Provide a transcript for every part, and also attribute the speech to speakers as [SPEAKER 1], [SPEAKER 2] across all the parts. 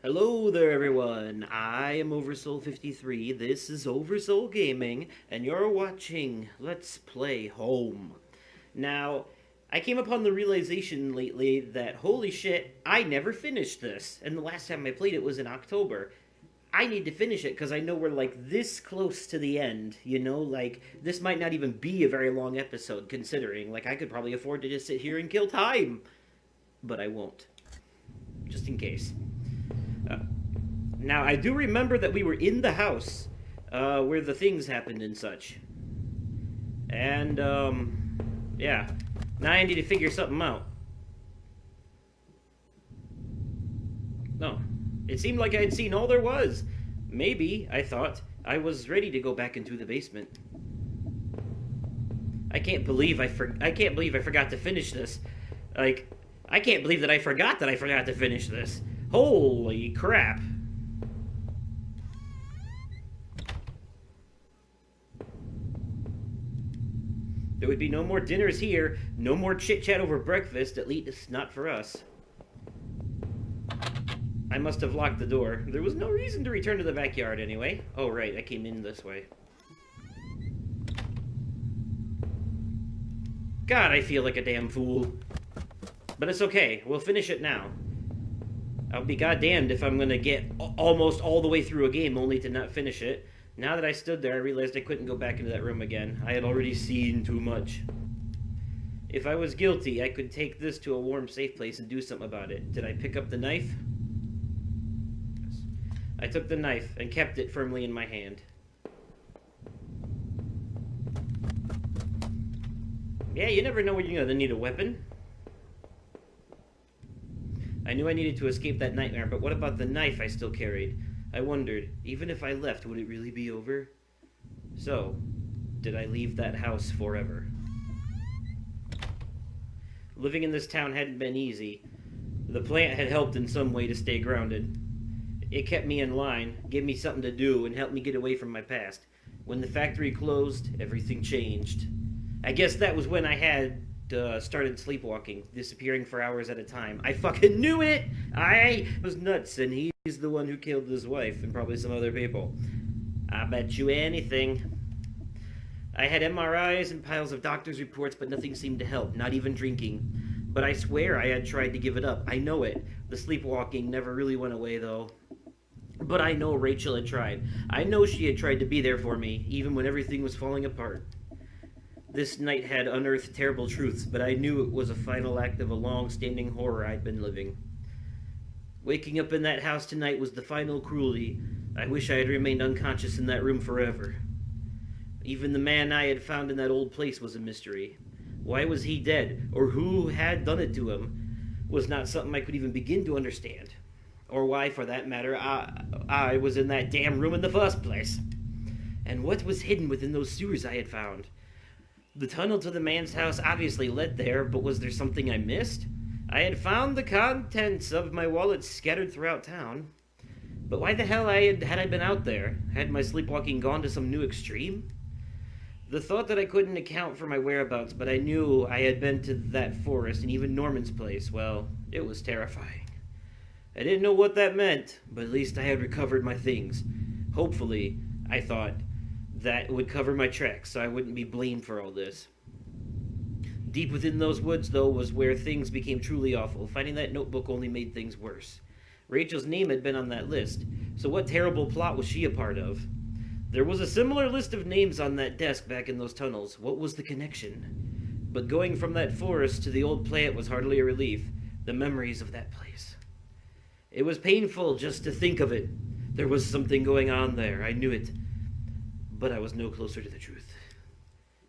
[SPEAKER 1] Hello there, everyone. I am Oversoul53. This is Oversoul Gaming, and you're watching Let's Play Home. Now, I came upon the realization lately that holy shit, I never finished this. And the last time I played it was in October. I need to finish it because I know we're like this close to the end. Like this might not even be a very long episode considering. Like I could probably afford to just sit here and kill time. But I won't. Just in case. Uh, Now, I do remember that we were in the house where the things happened and such. And, yeah. Now I need to figure something out. No. It seemed like I had seen all there was. Maybe, I thought, I was ready to go back into the basement. I can't believe I can't believe I forgot to finish this. Like, I can't believe that I forgot to finish this. Holy crap. There would be no more dinners here, no more chit-chat over breakfast, at least not for us. I must have locked the door. There was no reason to return to the backyard anyway. Oh, right, I came in this way. God, I feel like a damn fool. But it's okay, we'll finish it now. I'll be goddamned if I'm gonna get almost all the way through a game only to not finish it. Now that I stood there, I realized I couldn't go back into that room again. I had already seen too much. If I was guilty, I could take this to a warm, safe place and do something about it. Did I pick up the knife? Yes. I took the knife and kept it firmly in my hand. Yeah, you never know when you're gonna need a weapon. I knew I needed to escape that nightmare, but what about the knife I still carried? I wondered, even if I left, would it really be over? So, did I leave that house forever? Living in this town hadn't been easy. The plant had helped in some way to stay grounded. It kept me in line, gave me something to do, and helped me get away from my past. When the factory closed, everything changed. I guess that was when I had started sleepwalking, disappearing for hours at a time. I fucking knew it! I was nuts, and he's the one who killed his wife and probably some other people. I bet you anything. I had MRIs and piles of doctor's reports, but nothing seemed to help, not even drinking. But I swear I had tried to give it up. I know it. The sleepwalking never really went away, though. But I know Rachel had tried. I know she had tried to be there for me, even when everything was falling apart. This night had unearthed terrible truths, but I knew it was a final act of a long-standing horror I'd been living. Waking up in that house tonight was the final cruelty. I wish I had remained unconscious in that room forever. Even the man I had found in that old place was a mystery. Why was he dead, or who had done it to him, was not something I could even begin to understand. Or why, for that matter, I was in that damn room in the first place. And what was hidden within those sewers I had found? The tunnel to the man's house obviously led there, but was there something I missed? I had found the contents of my wallet scattered throughout town. But why the hell had I been out there? Had my sleepwalking gone to some new extreme? The thought that I couldn't account for my whereabouts, but I knew I had been to that forest and even Norman's place, well, it was terrifying. I didn't know what that meant, but at least I had recovered my things. Hopefully, I thought, that would cover my tracks so I wouldn't be blamed for all this. Deep within those woods, though, was where things became truly awful. Finding that notebook only made things worse. Rachel's name had been on that list, so what terrible plot was she a part of? There was a similar list of names on that desk back in those tunnels. What was the connection? But going from that forest to the old plant was hardly a relief. The memories of that place. It was painful just to think of it. There was something going on there. I knew it. But I was no closer to the truth.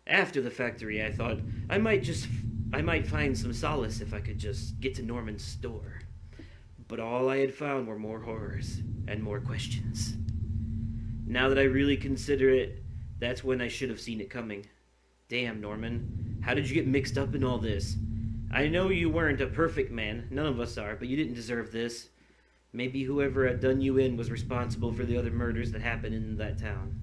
[SPEAKER 1] After the factory, I thought I might find some solace if I could just get to Norman's store. But all I had found were more horrors and more questions. Now that I really consider it, that's when I should have seen it coming. Damn, Norman, how did you get mixed up in all this? I know you weren't a perfect man, none of us are, but you didn't deserve this. Maybe whoever had done you in was responsible for the other murders that happened in that town.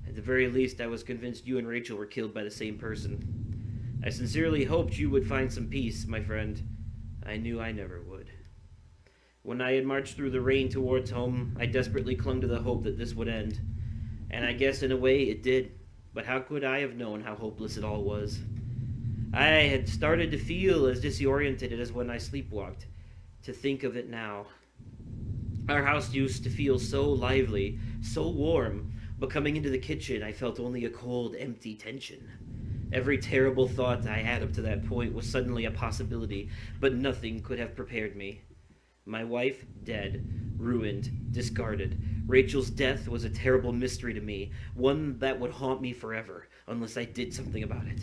[SPEAKER 1] At the very least, I was convinced you and Rachel were killed by the same person. I sincerely hoped you would find some peace, my friend. I knew I never would. When I had marched through the rain towards home, I desperately clung to the hope that this would end. And I guess in a way it did. But how could I have known how hopeless it all was? I had started to feel as disoriented as when I sleepwalked. To think of it now. Our house used to feel so lively, so warm, but coming into the kitchen I felt only a cold, empty tension. Every terrible thought I had up to that point was suddenly a possibility, but nothing could have prepared me. My wife, dead, ruined, discarded. Rachel's death was a terrible mystery to me, one that would haunt me forever, unless I did something about it.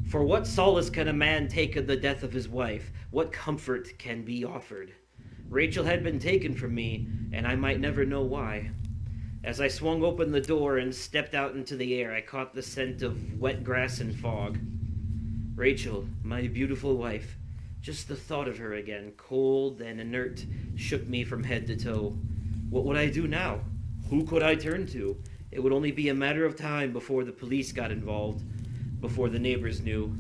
[SPEAKER 1] For what solace can a man take of the death of his wife? What comfort can be offered? Rachel had been taken from me, and I might never know why. As I swung open the door and stepped out into the air, I caught the scent of wet grass and fog. Rachel, my beautiful wife. Just the thought of her again, cold and inert, shook me from head to toe. What would I do now? Who could I turn to? It would only be a matter of time before the police got involved, before the neighbors knew.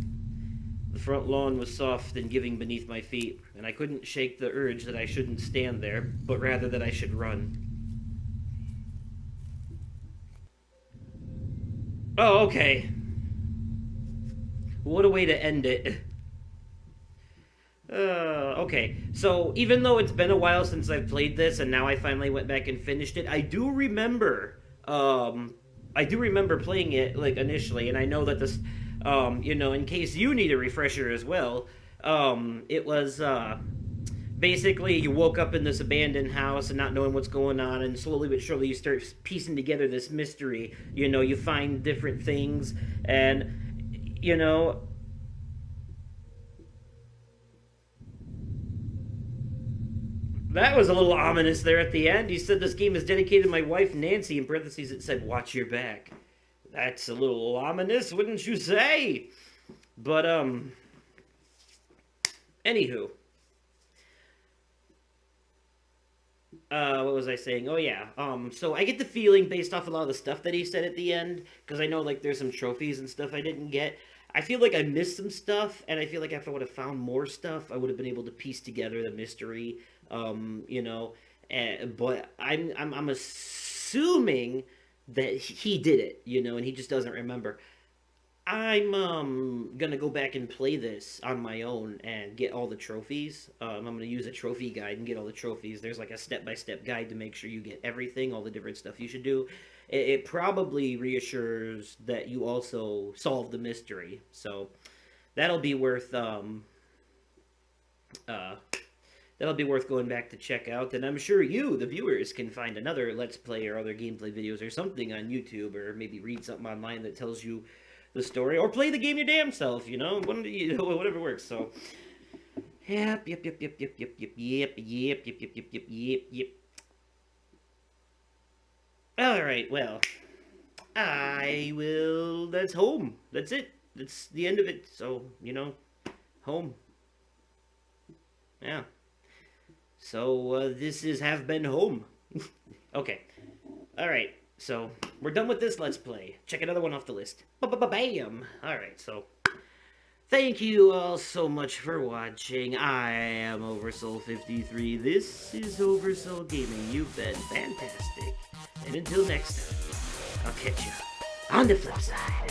[SPEAKER 1] The front lawn was soft and giving beneath my feet, and I couldn't shake the urge that I shouldn't stand there, but rather that I should run. Oh, okay. What a way to end it. Okay. So, even though it's been a while since I've played this, and now I finally went back and finished it, I do remember playing it, like, initially, and I know that this, in case you need a refresher as well, it was, basically, you woke up in this abandoned house and not knowing what's going on, and slowly but surely you start piecing together this mystery. You find different things, and, that was a little ominous there at the end. He said this game is dedicated to my wife, Nancy. In parentheses, it said, watch your back. That's a little ominous, wouldn't you say? But, anywho. What was I saying? Oh, yeah. So I get the feeling, based off a lot of the stuff that he said at the end, because I know, like, there's some trophies and stuff I didn't get. I feel like I missed some stuff, and I feel like if I would have found more stuff, I would have been able to piece together the mystery, but I'm assuming that he did it, and he just doesn't remember. I'm gonna go back and play this on my own and get all the trophies. I'm gonna use a trophy guide and get all the trophies. There's like a step-by-step guide to make sure you get everything, all the different stuff you should do. It probably reassures that you also solve the mystery, so that'll be worth going back to check out. And I'm sure you, the viewers, can find another Let's Play or other gameplay videos or something on YouTube, or maybe read something online that tells you the story, or play the game your damn self, whatever works. So, yep. All right, well, that's home. That's it. That's the end of it. So, home. Yeah. So, this have been home. Okay. All right. So, we're done with this Let's Play. Check another one off the list. Bam! Alright, so, thank you all so much for watching. I am Oversoul53. This is Oversoul Gaming. You've been fantastic. And until next time, I'll catch you on the flip side.